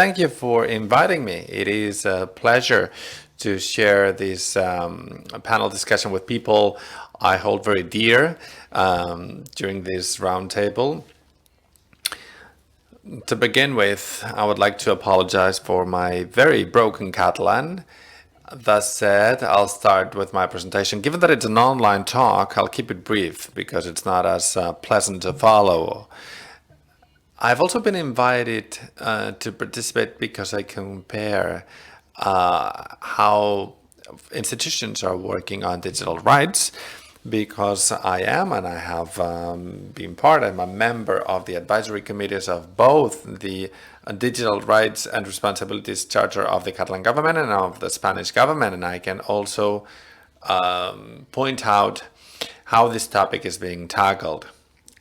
Thank you for inviting me. It is a pleasure to share this panel discussion with people I hold very dear during this roundtable. To begin with, I would like to apologize for my very broken Catalan. That said, I'll start with my presentation. Given that it's an online talk, I'll keep it brief because it's not as pleasant to follow. I've also been invited to participate because I compare how institutions are working on digital rights, because I am, and I have I'm a member of the advisory committees of both the Digital Rights and Responsibilities Charter of the Catalan government and of the Spanish government, and I can also point out how this topic is being tackled.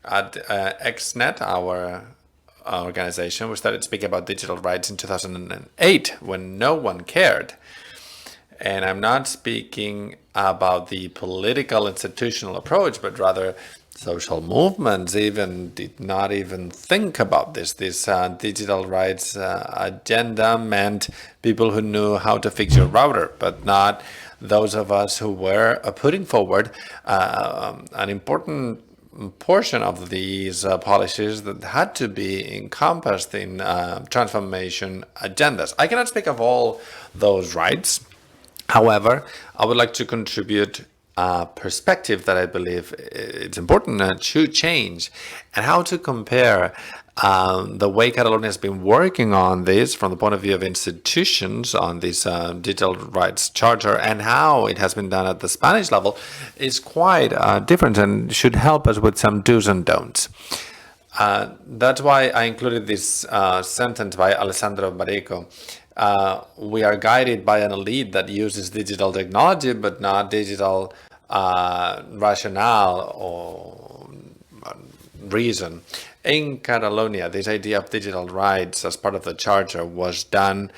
At Xnet, our organization, we started speaking about digital rights in 2008 when no one cared. And I'm not speaking about the political institutional approach, but rather social movements did not even think about this. This digital rights agenda meant people who knew how to fix your router, but not those of us who were putting forward an important portion of these policies that had to be encompassed in transformation agendas. I cannot speak of all those rights. However, I would like to contribute a perspective that I believe it's important to change, and how to compare the way Catalonia has been working on this from the point of view of institutions on this digital rights charter, and how it has been done at the Spanish level is quite different and should help us with some do's and don'ts. That's why I included this sentence by Alessandro Barreto. We are guided by an elite that uses digital technology, but not digital rationale or reason. In Catalonia, this idea of digital rights as part of the charter was done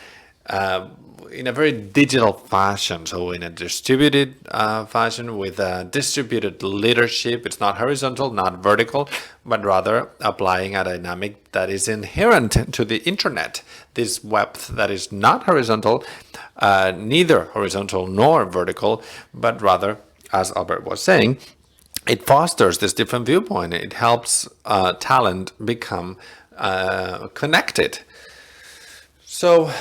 in a very digital fashion, so in a distributed fashion with a distributed leadership. It's not horizontal, not vertical, but rather applying a dynamic that is inherent to the internet. This web that is not horizontal, neither horizontal nor vertical, but rather, as Albert was saying, it fosters this different viewpoint. It helps talent become connected. So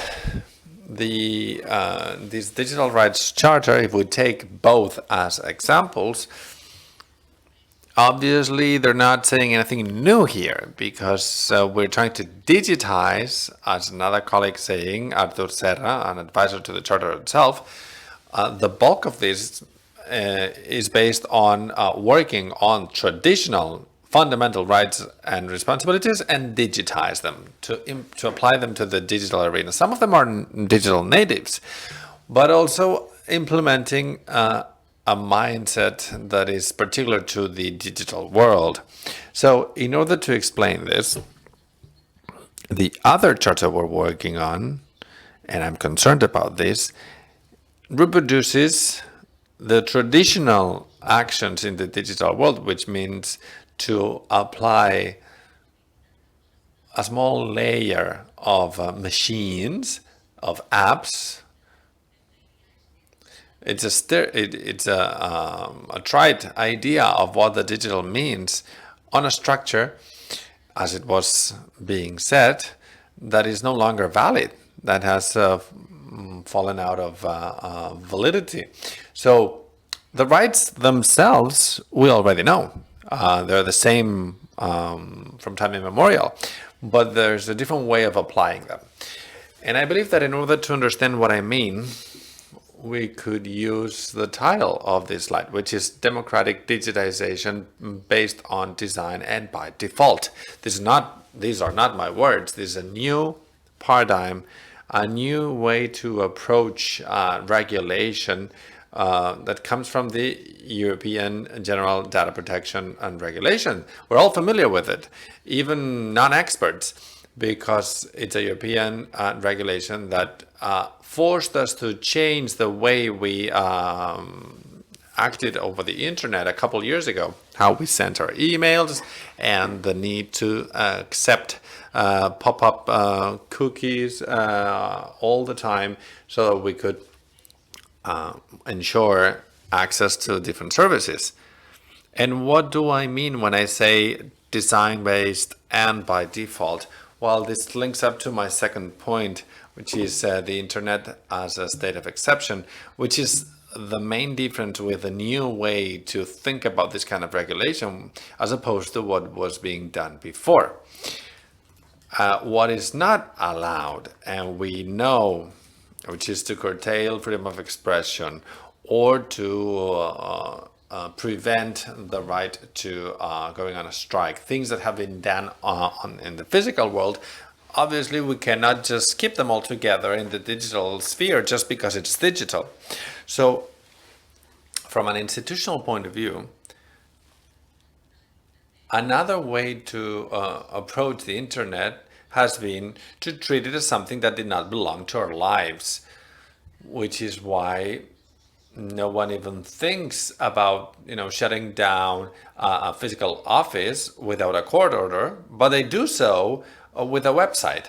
this digital rights charter, if we take both as examples, obviously they're not saying anything new here, because we're trying to digitize, as another colleague saying, Artur Serra, an advisor to the charter itself. The bulk of this is based on working on traditional fundamental rights and responsibilities and digitize them, to apply them to the digital arena. Some of them are digital natives, but also implementing a mindset that is particular to the digital world. So in order to explain this, the other charter we're working on, and I'm concerned about this, reproduces the traditional actions in the digital world, which means to apply a small layer of machines, of apps. It's a trite idea of what the digital means on a structure, as it was being said, that is no longer valid, that has fallen out of validity. So the rights themselves, we already know. They're the same from time immemorial, but there's a different way of applying them. And I believe that in order to understand what I mean, we could use the title of this slide, which is Democratic Digitization Based on Design and by Default. These are not my words. This is a new paradigm, a new way to approach regulation that comes from the European General Data Protection and Regulation. We're all familiar with it, even non-experts, because it's a European regulation that forced us to change the way we acted over the internet a couple years ago, how we sent our emails, and the need to accept pop-up cookies all the time, so that we could ensure access to different services. And what do I mean when I say design-based and by default? Well, this links up to my second point, which is the internet as a state of exception, which is the main difference with a new way to think about this kind of regulation as opposed to what was being done before. What is not allowed, and we know, which is to curtail freedom of expression or to prevent the right to going on a strike, things that have been done in the physical world. Obviously, we cannot just keep them all together in the digital sphere just because it's digital. So, from an institutional point of view, another way to approach the internet has been to treat it as something that did not belong to our lives, which is why no one even thinks about, shutting down a physical office without a court order, but they do so with a website.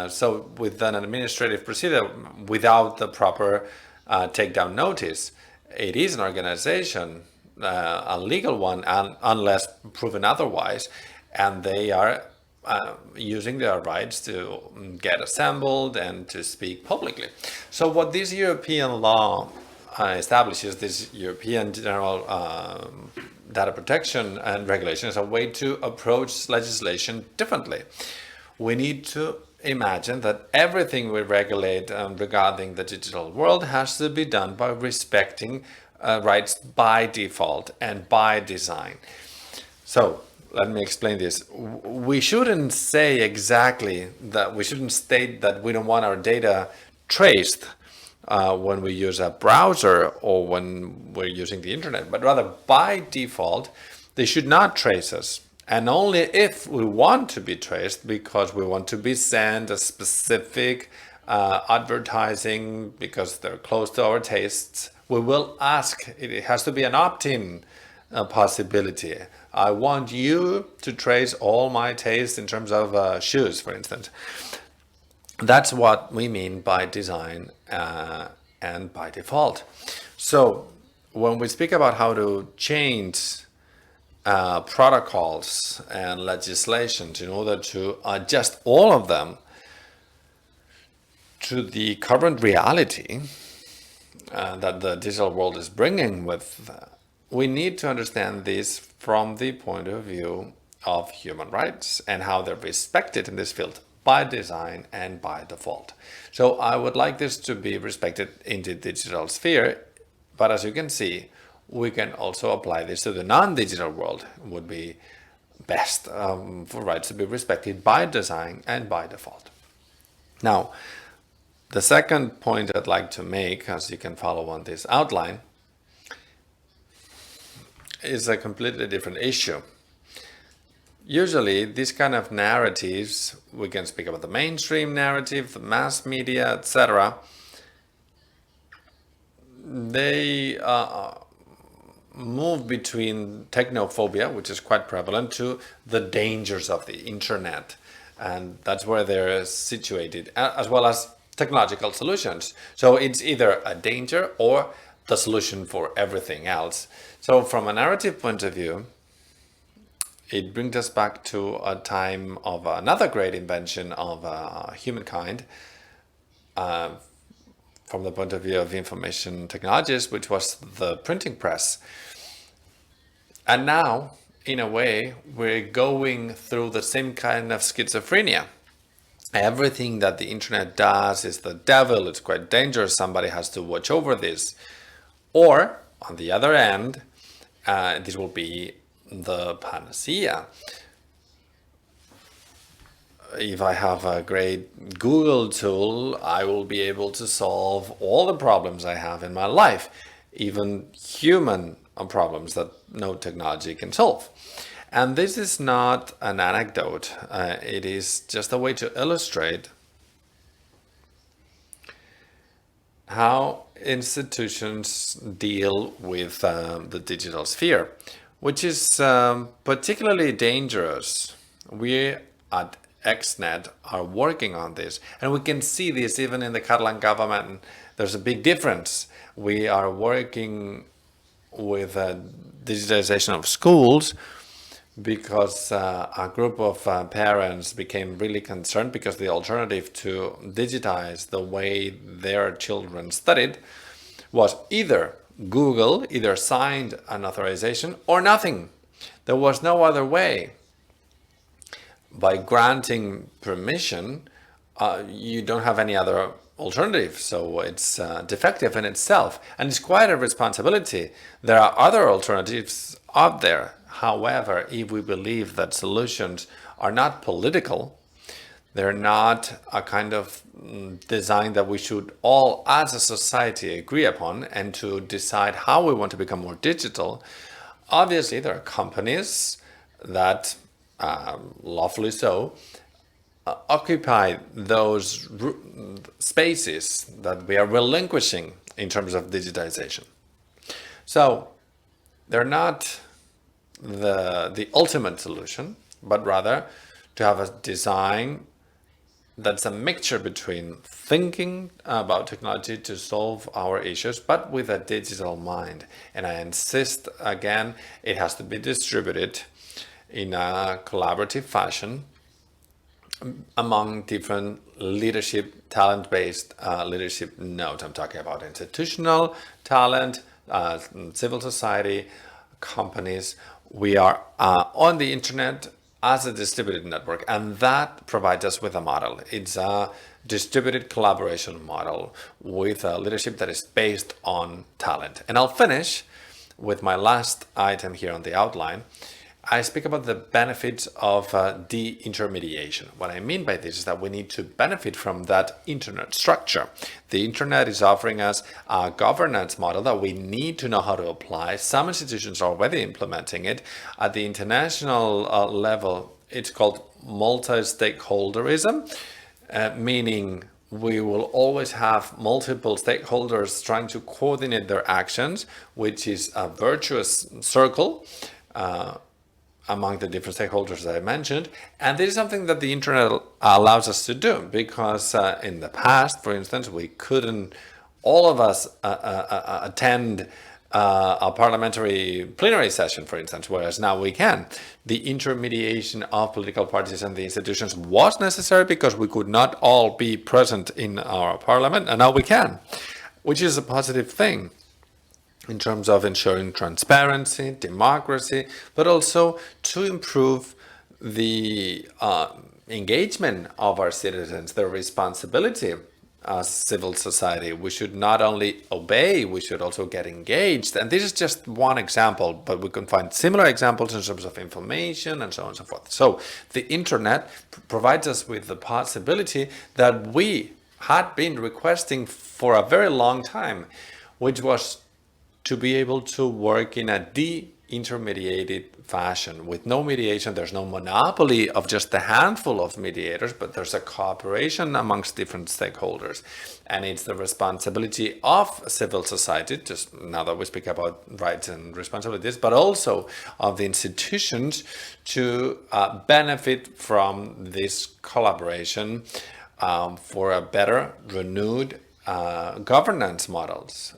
So with an administrative procedure without the proper takedown notice, it is an organization, a legal one, unless proven otherwise, and they are using their rights to get assembled and to speak publicly. So what this European law establishes, this European General Data Protection and Regulation, is a way to approach legislation differently. We need to imagine that everything we regulate regarding the digital world has to be done by respecting rights by default and by design. So let me explain this. We shouldn't say exactly that, we shouldn't state that we don't want our data traced when we use a browser or when we're using the internet, but rather by default, they should not trace us. And only if we want to be traced, because we want to be sent a specific advertising, because they're close to our tastes, we will ask. It has to be an opt-in possibility. I want you to trace all my tastes in terms of shoes, for instance. That's what we mean by design and by default. So when we speak about how to change protocols and legislations in order to adjust all of them to the current reality that the digital world is bringing with, we need to understand this from the point of view of human rights and how they're respected in this field by design and by default. So I would like this to be respected in the digital sphere, but as you can see, we can also apply this to the non-digital world. It would be best for rights to be respected by design and by default. Now, the second point I'd like to make, as you can follow on this outline, is a completely different issue. Usually, these kind of narratives, we can speak about the mainstream narrative, the mass media, etc. They move between technophobia, which is quite prevalent, to the dangers of the internet. And that's where they're situated, as well as technological solutions. So it's either a danger or the solution for everything else. So from a narrative point of view, it brings us back to a time of another great invention of humankind, from the point of view of information technologies, which was the printing press. And now, in a way, we're going through the same kind of schizophrenia. Everything that the internet does is the devil, it's quite dangerous, somebody has to watch over this. Or, on the other end, this will be the panacea. If I have a great Google tool, I will be able to solve all the problems I have in my life, even human problems that no technology can solve. And this is not an anecdote. It is just a way to illustrate how institutions deal with the digital sphere, which is particularly dangerous. We at Xnet are working on this. And we can see this even in the Catalan government. There's a big difference. We are working with digitization of schools because a group of parents became really concerned because the alternative to digitize the way their children studied was either Google either signed an authorization or nothing. There was no other way. By granting permission, you don't have any other alternative, so it's defective in itself, and it's quite a responsibility. There are other alternatives out there. However, if we believe that solutions are not political, they're not a kind of design that we should all as a society agree upon and to decide how we want to become more digital, obviously there are companies that, lawfully so, occupy those spaces that we are relinquishing in terms of digitization. So they're not the ultimate solution, but rather to have a design that's a mixture between thinking about technology to solve our issues, but with a digital mind. And I insist again, it has to be distributed in a collaborative fashion among different leadership, talent-based leadership nodes. I'm talking about institutional talent, civil society, companies. We are on the internet as a distributed network, and that provides us with a model. It's a distributed collaboration model with a leadership that is based on talent. And I'll finish with my last item here on the outline. I speak about the benefits of de-intermediation. What I mean by this is that we need to benefit from that internet structure. The internet is offering us a governance model that we need to know how to apply. Some institutions are already implementing it. At the international level, it's called Multi-Stakeholderism, meaning we will always have multiple stakeholders trying to coordinate their actions, which is a virtuous circle among the different stakeholders that I mentioned. And this is something that the internet allows us to do because in the past, for instance, we couldn't, all of us attend a parliamentary plenary session, for instance, whereas now we can. The intermediation of political parties and the institutions was necessary because we could not all be present in our parliament, and now we can, which is a positive thing in terms of ensuring transparency, democracy, but also to improve the engagement of our citizens, their responsibility as civil society. We should not only obey, we should also get engaged. And this is just one example, but we can find similar examples in terms of information and so on and so forth. So the internet provides us with the possibility that we had been requesting for a very long time, which was to be able to work in a de-intermediated fashion. With no mediation, there's no monopoly of just a handful of mediators, but there's a cooperation amongst different stakeholders. And it's the responsibility of civil society, just now that we speak about rights and responsibilities, but also of the institutions to benefit from this collaboration for a better, renewed governance models,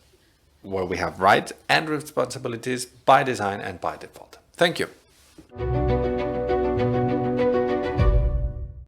where we have rights and responsibilities by design and by default. Thank you.